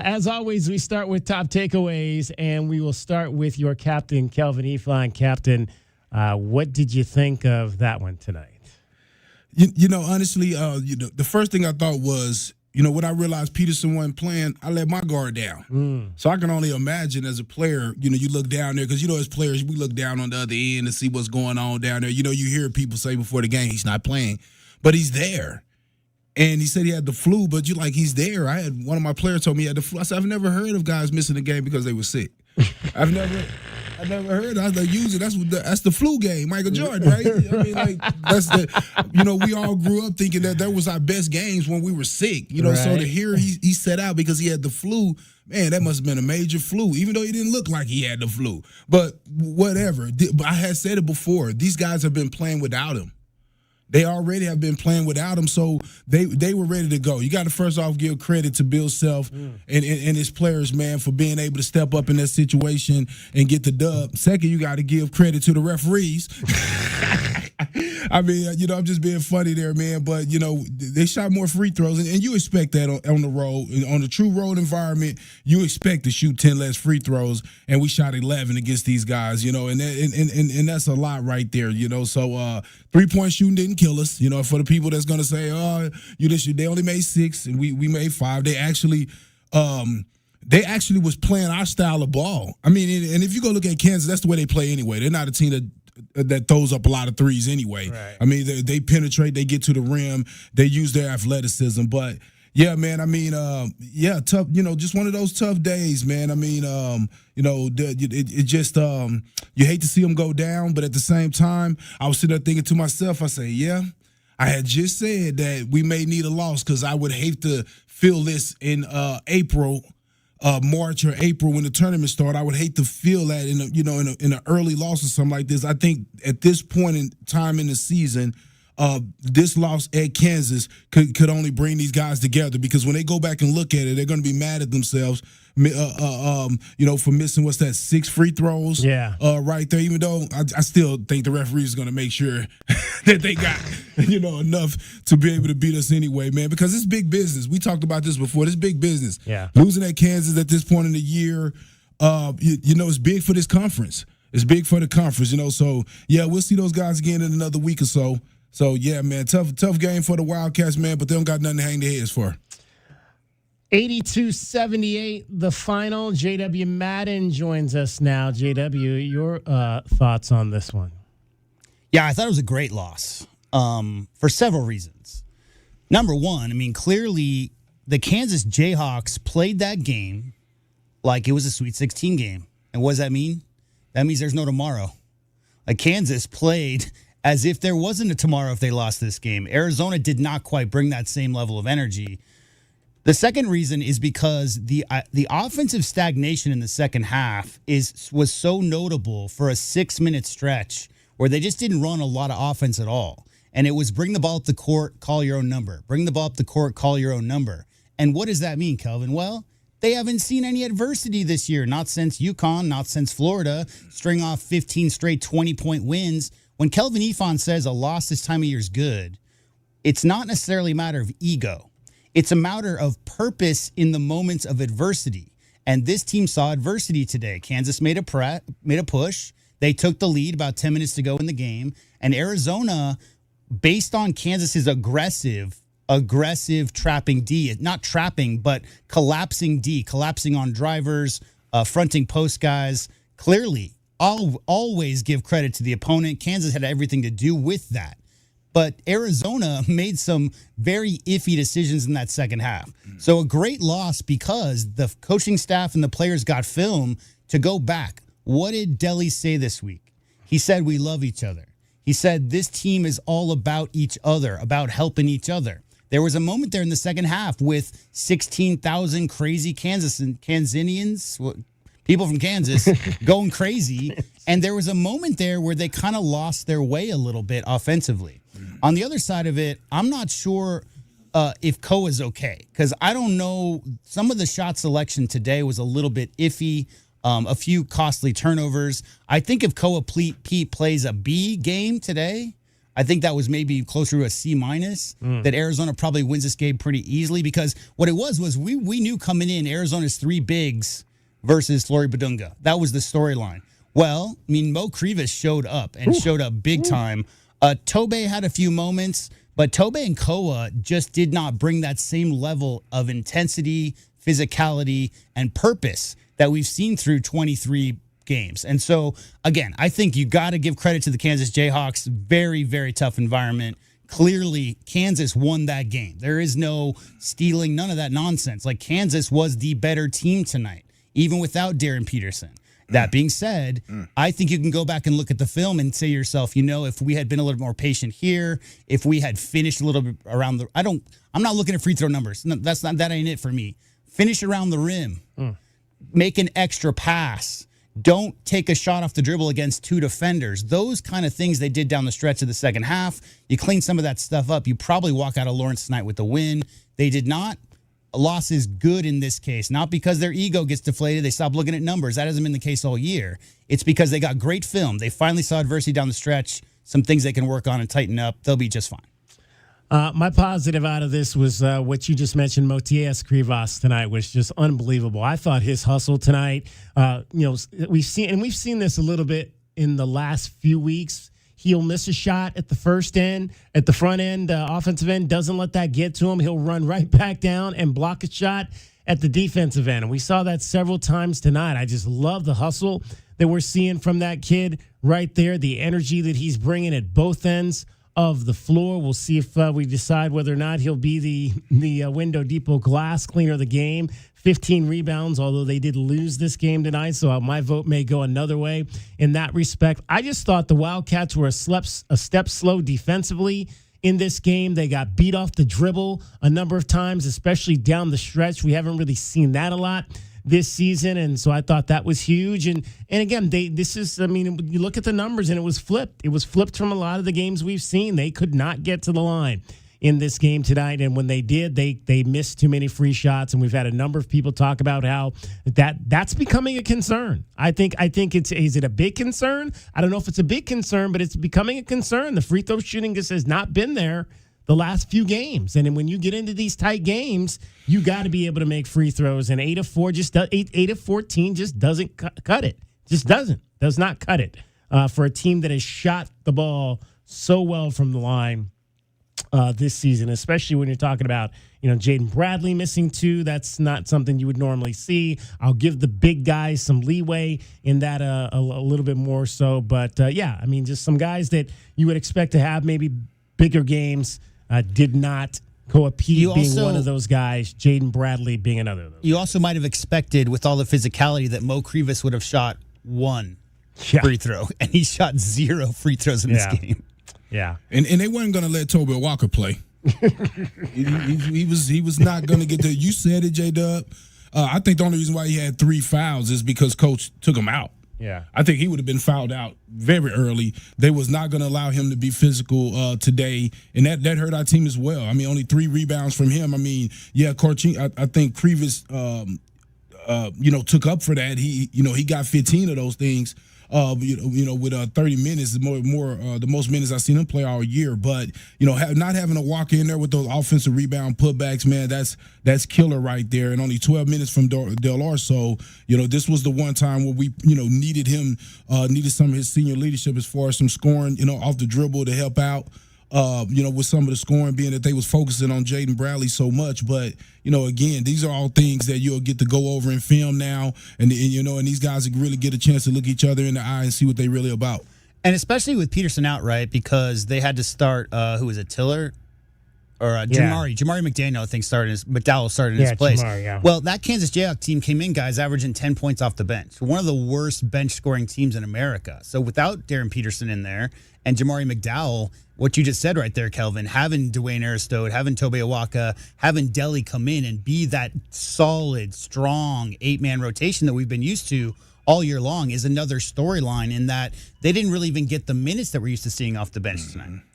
As always, we start with top takeaways, and we will start with your captain, Kelvin Eafon. Captain, what did you think of that one tonight? Honestly, the first thing I thought was, when I realized Peterson wasn't playing, I let my guard down. So I can only imagine as a player, you look down there, because, as players, we look down on the other end to see what's going on down there. You hear people say before the game he's not playing, but he's there. And he said he had the flu, but he's there. I had one of my players told me he had the flu. I said, I've never heard of guys missing a game because they were sick. I never heard. I was like, usually that's the flu game, Michael Jordan, right? I mean, that's we all grew up thinking that was our best games when we were sick. Right. So to hear he set out because he had the flu, man, that must have been a major flu, even though he didn't look like he had the flu. But whatever. But I had said it before. These guys have been playing without him. They already have been playing without him, so they were ready to go. You got to first off give credit to Bill Self and his players, man, for being able to step up in that situation and get the dub. Second, you got to give credit to the referees. I mean, I'm just being funny there, man. But, they shot more free throws, and you expect that on the road. On the true road environment, you expect to shoot 10 less free throws, and we shot 11 against these guys, and that's a lot right there, So three-point shooting didn't kill us, for the people that's going to say, they only made 6 and we made 5. They actually was playing our style of ball. I mean, and if you go look at Kansas, that's the way they play anyway. They're not a team that throws up a lot of threes anyway. Right. I mean, they penetrate, they get to the rim, they use their athleticism. But yeah, man, I mean, tough. Just one of those tough days, man. I mean, it just you hate to see them go down, but at the same time, I was sitting there thinking to myself, I say, yeah, I had just said that we may need a loss because I would hate to feel this in March or April when the tournament started. I would hate to feel that in an early loss or something like this. I think at this point in time in the season, this loss at Kansas could only bring these guys together, because when they go back and look at it, they're going to be mad at themselves, for missing 6 free throws. Yeah, right there. Even though I still think the referee is going to make sure that they got enough to be able to beat us anyway, man. Because it's big business. We talked about this before. It's big business. Yeah, losing at Kansas at this point in the year, it's big for this conference. It's big for the conference, So yeah, we'll see those guys again in another week or so. So, yeah, man, tough game for the Wildcats, man, but they don't got nothing to hang their heads for. 82-78, the final. J.W. Madden joins us now. J.W., your thoughts on this one? Yeah, I thought it was a great loss for several reasons. Number one, I mean, clearly the Kansas Jayhawks played that game like it was a Sweet 16 game. And what does that mean? That means there's no tomorrow. Like, Kansas played as if there wasn't a tomorrow if they lost this game. Arizona did not quite bring that same level of energy. The second reason is because the offensive stagnation in the second half was so notable for a 6-minute stretch where they just didn't run a lot of offense at all. And it was bring the ball up the court, call your own number. Bring the ball up the court, call your own number. And what does that mean, Kelvin? Well, they haven't seen any adversity this year, not since UConn, not since Florida, string off 15 straight 20-point wins. When Kelvin Eafon says a loss this time of year is good, it's not necessarily a matter of ego. It's a matter of purpose in the moments of adversity. And this team saw adversity today. Kansas made a push. They took the lead about 10 minutes to go in the game. And Arizona, based on Kansas's aggressive trapping D, not trapping, but collapsing D, collapsing on drivers, fronting post guys, clearly, I'll always give credit to the opponent. Kansas had everything to do with that. But Arizona made some very iffy decisions in that second half. So a great loss because the coaching staff and the players got film to go back. What did Deli say this week? He said, we love each other. He said, this team is all about each other, about helping each other. There was a moment there in the second half with 16,000 crazy Kansanians, people from Kansas going crazy. And there was a moment there where they kind of lost their way a little bit offensively. On the other side of it, I'm not sure if Koa is okay, because I don't know. Some of the shot selection today was a little bit iffy, a few costly turnovers. I think if Koa Pete plays a B game today, I think that was maybe closer to a C-, that Arizona probably wins this game pretty easily, because what it was we knew coming in Arizona's 3 bigs versus Flory Badunga. That was the storyline. Well, I mean, Mo Krivas showed up big time. Tobey had a few moments, but Tobey and Koa just did not bring that same level of intensity, physicality, and purpose that we've seen through 23 games. And so, again, I think you got to give credit to the Kansas Jayhawks. Very, very tough environment. Clearly, Kansas won that game. There is no stealing, none of that nonsense. Like, Kansas was the better team tonight, even without Darren Peterson. That being said, I think you can go back and look at the film and say to yourself, if we had been a little more patient here, if we had finished a little bit around the, I'm not looking at free throw numbers. No, that ain't it for me. Finish around the rim. Make an extra pass. Don't take a shot off the dribble against 2 defenders. Those kind of things they did down the stretch of the second half. You clean some of that stuff up, you probably walk out of Lawrence tonight with the win. They did not. A loss is good in this case, not because their ego gets deflated. They stop looking at numbers. That hasn't been the case all year. It's because they got great film. They finally saw adversity down the stretch, some things they can work on and tighten up. They'll be just fine. My positive out of this was what you just mentioned. Motias Krivas tonight was just unbelievable. I thought his hustle tonight, we've seen this a little bit in the last few weeks. He'll miss a shot at the front end, offensive end, doesn't let that get to him. He'll run right back down and block a shot at the defensive end. And we saw that several times tonight. I just love the hustle that we're seeing from that kid right there, the energy that he's bringing at both ends of the floor. We'll see if we decide whether or not he'll be the Window Depot glass cleaner of the game. 15 rebounds, although they did lose this game tonight, so my vote may go another way in that respect. I just thought the Wildcats were a step slow defensively in this game. They got beat off the dribble a number of times, especially down the stretch. We haven't really seen that a lot this season, and so I thought that was huge. And again, you look at the numbers, and it was flipped. It was flipped from a lot of the games we've seen. They could not get to the line in this game tonight, and when they did, they missed too many free shots, and we've had a number of people talk about how that's becoming a concern. I think is it a big concern? I don't know if it's a big concern, but it's becoming a concern. The free throw shooting just has not been there the last few games, and then when you get into these tight games, you got to be able to make free throws, and 8 of 14 just doesn't cut it. Just does not cut it for a team that has shot the ball so well from the line this season, especially when you're talking about, Jaden Bradley missing 2. That's not something you would normally see. I'll give the big guys some leeway in that a little bit more so. But, just some guys that you would expect to have maybe bigger games did not. Koa Pete being one of those guys, Jaden Bradley being another of those. You also might have expected, with all the physicality, that Mo Krivas would have shot 1 free throw, and he shot 0 free throws in this game. Yeah, and they weren't going to let Toby Walker play. he was not going to get there. You said it, J-Dub. I think the only reason why he had 3 fouls is because Coach took him out. Yeah, I think he would have been fouled out very early. They was not going to allow him to be physical today, and that hurt our team as well. I mean, only 3 rebounds from him. I mean, Korchinski, I think Krivas, took up for that. He got 15 of those things. With 30 minutes, the most minutes I've seen him play all year. But not having to walk in there with those offensive rebound putbacks, man, that's killer right there. And only 12 minutes from Del Arso. This was the one time where we needed him, needed some of his senior leadership as far as some scoring, off the dribble to help out. With some of the scoring being that they was focusing on Jaden Bradley so much. But, again, these are all things that you'll get to go over in film now. And these guys really get a chance to look each other in the eye and see what they really about. And especially with Peterson out, right, because they had to start, who was it, Tiller? Or Jamari McDaniel, I think, McDowell started in his place. Jamari, yeah. Well, that Kansas Jayhawks team came in, guys, averaging 10 points off the bench. One of the worst bench scoring teams in America. So without Darren Peterson in there and Jamari McDowell, what you just said right there, Kelvin, having Dwayne Aristote, having Tobe Awaka, having Delhi come in and be that solid, strong 8-man rotation that we've been used to all year long is another storyline in that they didn't really even get the minutes that we're used to seeing off the bench tonight.